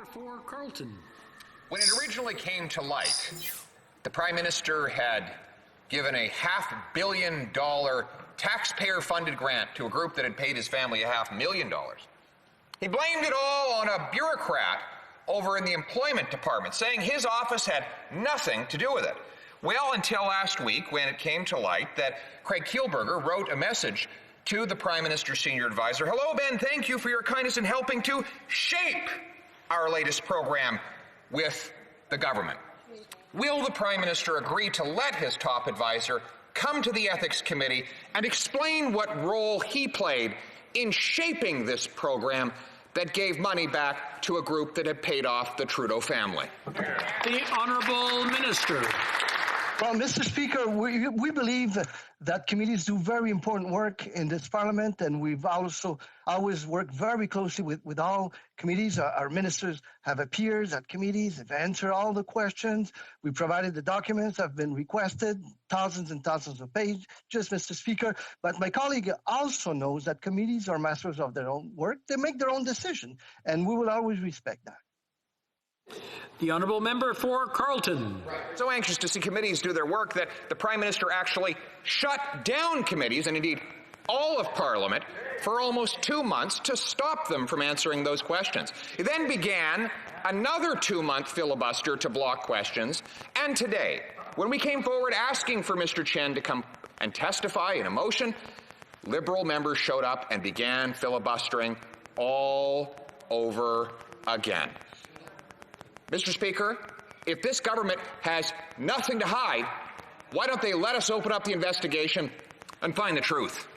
For Carlton. When it originally came to light, the Prime Minister had given a $500 million taxpayer-funded grant to a group that had paid his family $500,000. He blamed it all on a bureaucrat over in the employment department, saying his office had nothing to do with it. Well, until last week, when it came to light that Craig Kielburger wrote a message to the Prime Minister's senior advisor. Hello, Ben, thank you for your kindness in helping to shape our latest program with the government. Will the Prime Minister agree to let his top advisor come to the Ethics Committee and explain what role he played in shaping this program that gave money back to a group that had paid off the Trudeau family? The Honourable Minister. Well, Mr. Speaker, we believe that committees do very important work in this Parliament, and we've also always worked very closely with all committees. Our ministers have appeared at committees, have answered all the questions. We provided the documents that have been requested, thousands and thousands of pages, Mr. Speaker. But my colleague also knows that committees are masters of their own work. They make their own decision, and we will always respect that. The Honourable Member for Carlton. So anxious to see committees do their work that the Prime Minister actually shut down committees, and indeed all of Parliament, for almost 2 months to stop them from answering those questions. He then began another 2-month filibuster to block questions, and today, when we came forward asking for Mr. Chen to come and testify in a motion, Liberal members showed up and began filibustering all over again. Mr. Speaker, if this government has nothing to hide, why don't they let us open up the investigation and find the truth?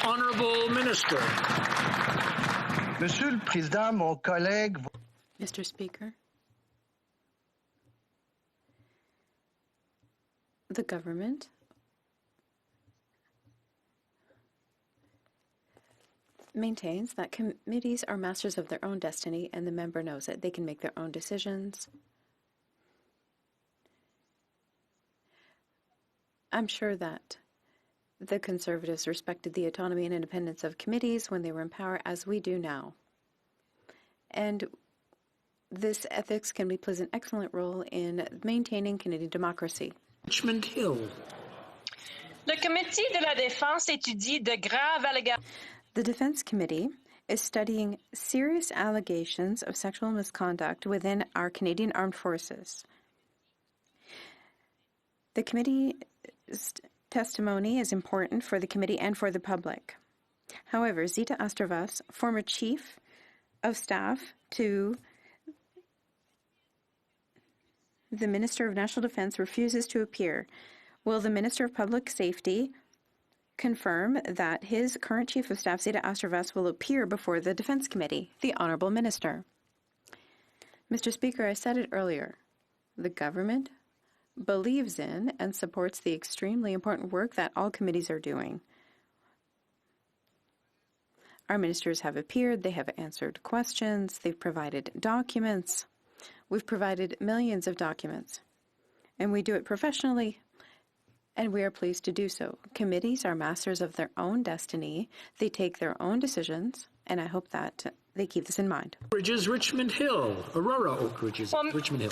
Honourable Minister. Monsieur le Président, mon collègue. Mr. Speaker, the government maintains that committees are masters of their own destiny, and the member knows it. They can make their own decisions. I'm sure that the Conservatives respected the autonomy and independence of committees when they were in power, as we do now. And this ethics can play an excellent role in maintaining Canadian democracy. Richmond Hill. Le Comité de la Défense étudie de graves allégations. The Defense Committee is studying serious allegations of sexual misconduct within our Canadian Armed Forces. The committee's testimony is important for the committee and for the public. However, Zita Astravas, former Chief of Staff to the Minister of National Defence, refuses to appear. Will the Minister of Public Safety confirm that his current Chief of Staff, Zita Astravas, will appear before the Defence Committee? The Honourable Minister. Mr. Speaker, I said it earlier. The government believes in and supports the extremely important work that all committees are doing. Our ministers have appeared, they have answered questions, they've provided documents. We've provided millions of documents, and we do it professionally, and we are pleased to do so. Committees are masters of their own destiny. They take their own decisions, and I hope that they keep this in mind. Ridges, Richmond Hill. Aurora Oak Ridges, Richmond Hill.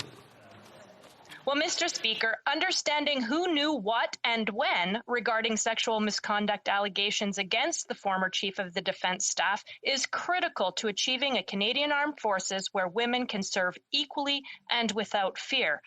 Well, Mr. Speaker, understanding who knew what and when regarding sexual misconduct allegations against the former Chief of the Defence Staff is critical to achieving a Canadian Armed Forces where women can serve equally and without fear.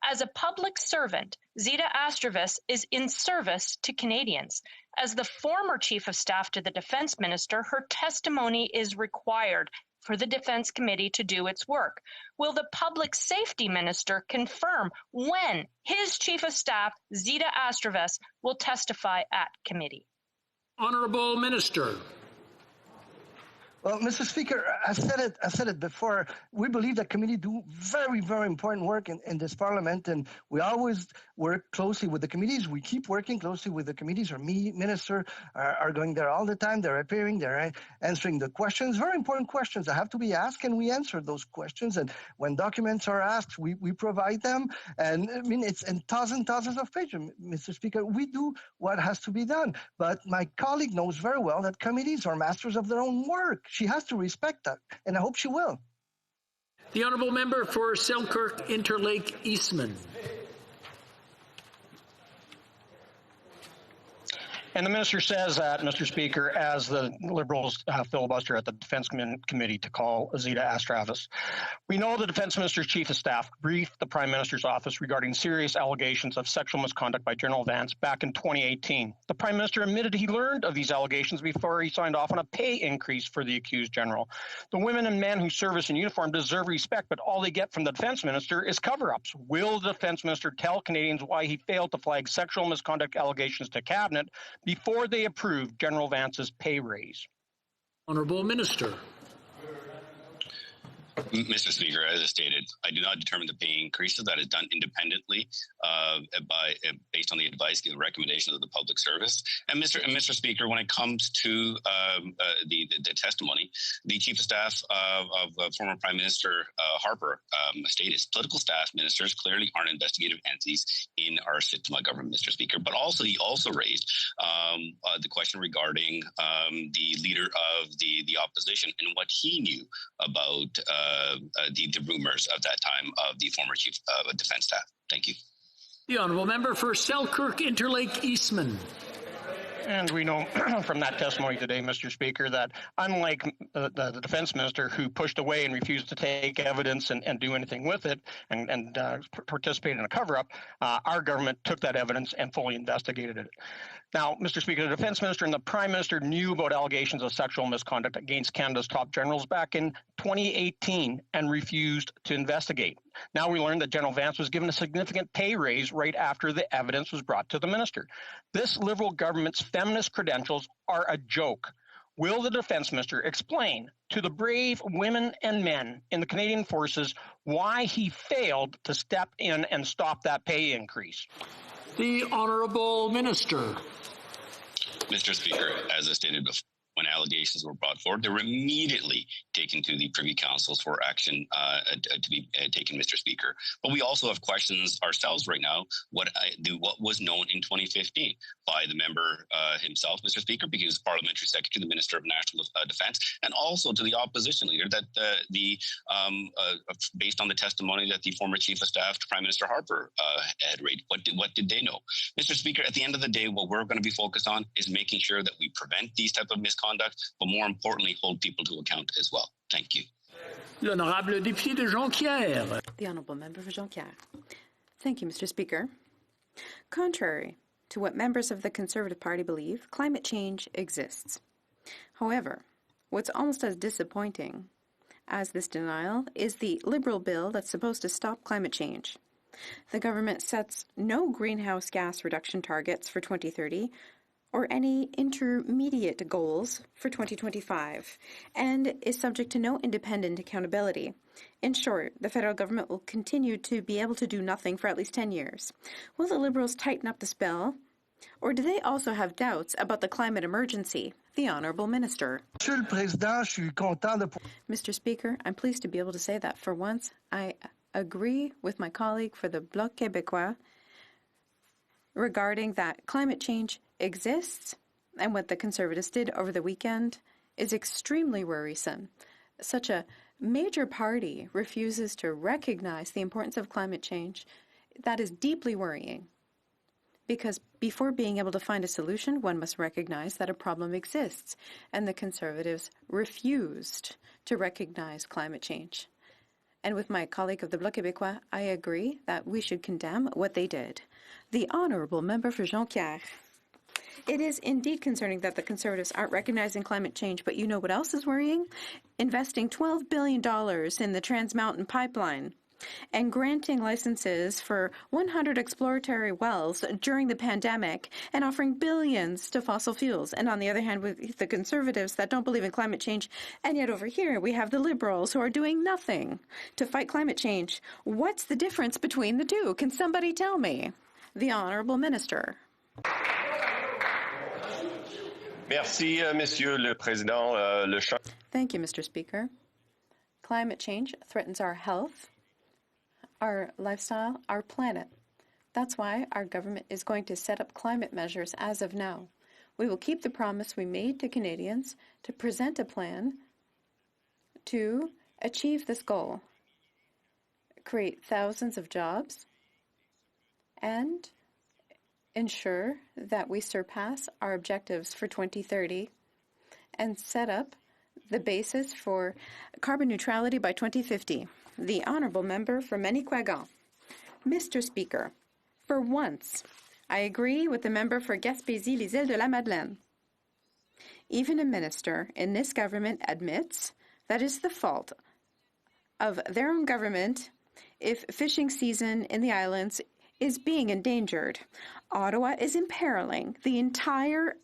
As a public servant, Zita Astravas is in service to Canadians. As the former Chief of Staff to the Defence Minister, her testimony is required for the Defence Committee to do its work. Will the Public Safety Minister confirm when his Chief of Staff, Zita Astravas, will testify at committee? Honourable Minister. Well, Mr. Speaker, I said it before. We believe that committee do very, very important work in this Parliament, and we always work closely with the committees. We keep working closely with the committees. Our minister are going there all the time. They're appearing. They're answering the questions, very important questions that have to be asked, and we answer those questions. And when documents are asked, we provide them. And I mean, it's in thousands of pages, Mr. Speaker. We do what has to be done. But my colleague knows very well that committees are masters of their own work. She has to respect that, and I hope she will. The honourable member for Selkirk Interlake Eastman. And the minister says that, Mr. Speaker, as the Liberals filibuster at the Defence Committee to call Zita Astravis. We know the Defence Minister's Chief of Staff briefed the Prime Minister's office regarding serious allegations of sexual misconduct by General Vance back in 2018. The Prime Minister admitted he learned of these allegations before he signed off on a pay increase for the accused general. The women and men who service in uniform deserve respect, but all they get from the Defence Minister is cover-ups. Will the Defence Minister tell Canadians why he failed to flag sexual misconduct allegations to Cabinet before they approved General Vance's pay raise? Honourable Minister. Mr. Speaker, as I stated, I do not determine the pay increases. That is done independently based on the advice and recommendations of the public service. And Mr. Speaker, when it comes to the testimony, the Chief of Staff of former Prime Minister Harper stated political staff ministers clearly aren't investigative entities in our system of government, Mr. Speaker. But also, he also raised the question regarding the leader of the opposition and what he knew about the rumors of that time of the former Chief of Defence Staff. Thank you. The honourable member for Selkirk Interlake Eastman. And we know from that testimony today, Mr. Speaker, that unlike the Defence Minister who pushed away and refused to take evidence and do anything with it and participate in a cover-up, our government took that evidence and fully investigated it. Now, Mr. Speaker, the Defence Minister and the Prime Minister knew about allegations of sexual misconduct against Canada's top generals back in 2018 and refused to investigate. Now we learned that General Vance was given a significant pay raise right after the evidence was brought to the minister. This Liberal government's feminist credentials are a joke. Will the Defence Minister explain to the brave women and men in the Canadian Forces why he failed to step in and stop that pay increase? The Honourable Minister. Mr. Speaker, as I stated before, when allegations were brought forward, they were immediately taken to the Privy Councils for action to be taken, Mr. Speaker. But we also have questions ourselves right now, what was known in 2015 by the member himself, Mr. Speaker, because he was Parliamentary Secretary, the Minister of National Defence, and also to the opposition leader that based on the testimony that the former Chief of Staff, Prime Minister Harper, had raised. What did they know? Mr. Speaker, at the end of the day, what we're going to be focused on is making sure that we prevent these type of misconduct, but more importantly, hold people to account as well. Thank you. L'honorable député de Jonquière. The honourable member for Jonquière. Thank you, Mr. Speaker. Contrary to what members of the Conservative Party believe, climate change exists. However, what's almost as disappointing as this denial is the Liberal bill that's supposed to stop climate change. The government sets no greenhouse gas reduction targets for 2030 or any intermediate goals for 2025, and is subject to no independent accountability. In short, the federal government will continue to be able to do nothing for at least 10 years. Will the Liberals tighten up this bill? Or do they also have doubts about the climate emergency? The Honourable Minister. Mr. Speaker, I'm pleased to be able to say that for once I agree with my colleague for the Bloc Québécois regarding that climate change exists, and what the Conservatives did over the weekend is extremely worrisome. Such a major party refuses to recognize the importance of climate change. That is deeply worrying, because before being able to find a solution, one must recognize that a problem exists, and the Conservatives refused to recognize climate change. And with my colleague of the Bloc Québécois, I agree that we should condemn what they did. The Honourable Member for Jonquière. It is indeed concerning that the Conservatives aren't recognizing climate change, but you know what else is worrying? Investing $12 billion in the Trans Mountain Pipeline and granting licenses for 100 exploratory wells during the pandemic and offering billions to fossil fuels. And on the other hand, with the Conservatives that don't believe in climate change, and yet over here we have the Liberals who are doing nothing to fight climate change. What's the difference between the two? Can somebody tell me? The Honourable Minister. Merci, Monsieur le Président. Thank you, Mr. Speaker. Climate change threatens our health, our lifestyle, our planet. That's why our government is going to set up climate measures as of now. We will keep the promise we made to Canadians to present a plan to achieve this goal. create thousands of jobs, and ensure that we surpass our objectives for 2030 and set up the basis for carbon neutrality by 2050. The Honourable Member for Manicouagan. Mr. Speaker, for once, I agree with the member for Gaspésie-les-Îles-de-la-Madeleine. Even a minister in this government admits that it's the fault of their own government if fishing season in the islands is being endangered. Ottawa is imperiling the entire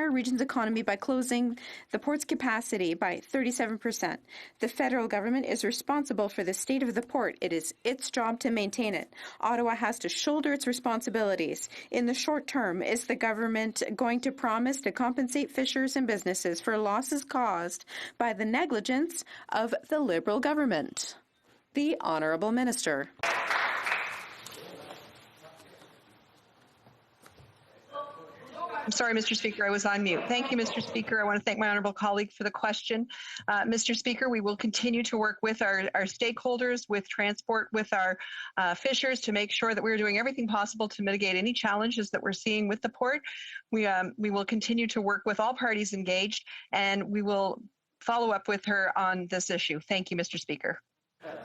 region's economy by closing the port's capacity by 37%. The federal government is responsible for the state of the port. It is its job to maintain it. Ottawa has to shoulder its responsibilities. In the short term, is the government going to promise to compensate fishers and businesses for losses caused by the negligence of the Liberal government? The Honourable Minister. I'm sorry, Mr. Speaker, I was on mute. Thank you, Mr. Speaker. I want to thank my honourable colleague for the question. Mr. Speaker, we will continue to work with our stakeholders, with transport, with our fishers to make sure that we're doing everything possible to mitigate any challenges that we're seeing with the port. We will continue to work with all parties engaged, and we will follow up with her on this issue. Thank you, Mr. Speaker.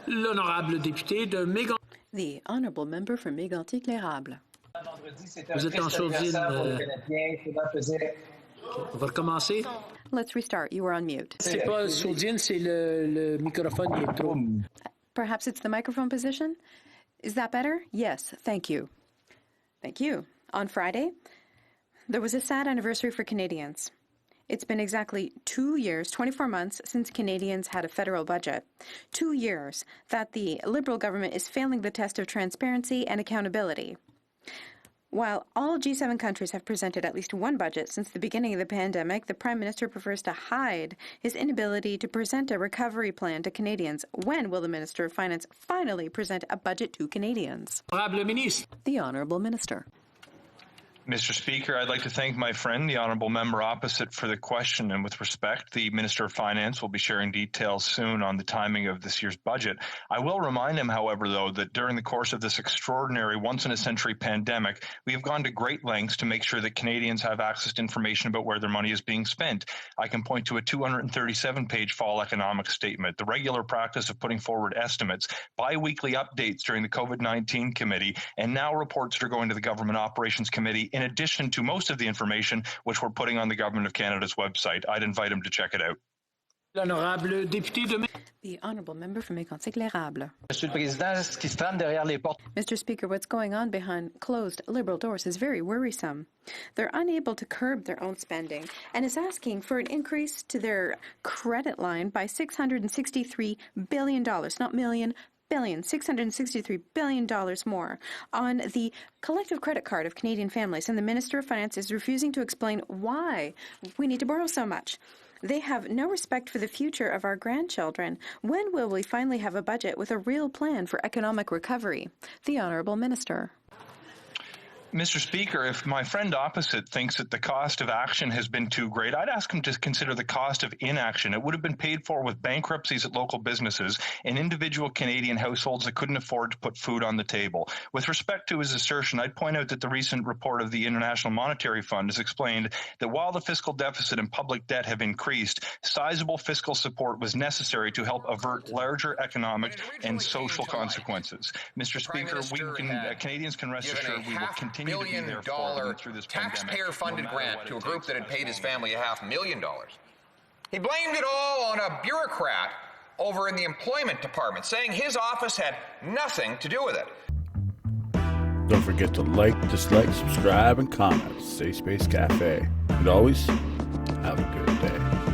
L'honorable député de Mégantic. The Honourable Member for Mégantic-l'Érable. Vous êtes en sourdine. On va recommencer. Let's restart. You were on mute. C'est pas sourdine, c'est le microphone qui est trop. Perhaps it's the microphone position? Is that better? Yes, thank you. Thank you. On Friday, there was a sad anniversary for Canadians. It's been exactly 2 years, 24 months, since Canadians had a federal budget. 2 years that the Liberal government is failing the test of transparency and accountability. While all G7 countries have presented at least one budget since the beginning of the pandemic, the Prime Minister prefers to hide his inability to present a recovery plan to Canadians. When will the Minister of Finance finally present a budget to Canadians? The Honourable Minister. Mr. Speaker, I'd like to thank my friend, the honourable member opposite, for the question. And with respect, the Minister of Finance will be sharing details soon on the timing of this year's budget. I will remind him, however, though, that during the course of this extraordinary once-in-a-century pandemic, we have gone to great lengths to make sure that Canadians have access to information about where their money is being spent. I can point to a 237-page fall economic statement, the regular practice of putting forward estimates, bi-weekly updates during the COVID-19 committee, and now reports that are going to the Government Operations Committee, in addition to most of the information which we're putting on the Government of Canada's website. I'd invite him to check it out. The Honourable Member for Mégantic-l'Érable. Mr. Speaker, what's going on behind closed Liberal doors is very worrisome. They're unable to curb their own spending and is asking for an increase to their credit line by $663 billion, not million, billion, $663 billion more on the collective credit card of Canadian families, and the Minister of Finance is refusing to explain why we need to borrow so much. They have no respect for the future of our grandchildren. When will we finally have a budget with a real plan for economic recovery? The Honourable Minister. Mr. Speaker, if my friend opposite thinks that the cost of action has been too great, I'd ask him to consider the cost of inaction. It would have been paid for with bankruptcies at local businesses and individual Canadian households that couldn't afford to put food on the table. With respect to his assertion, I'd point out that the recent report of the International Monetary Fund has explained that while the fiscal deficit and public debt have increased, sizable fiscal support was necessary to help avert larger economic and social consequences. Mr. Speaker, Canadians can rest assured we will continue to be there for them through this taxpayer-funded grant to a group that had paid his family $500,000. He blamed it all on a bureaucrat over in the employment department, saying his office had nothing to do with it. Don't forget to like, dislike, subscribe, and comment. Safe Space Cafe. And always, have a good day.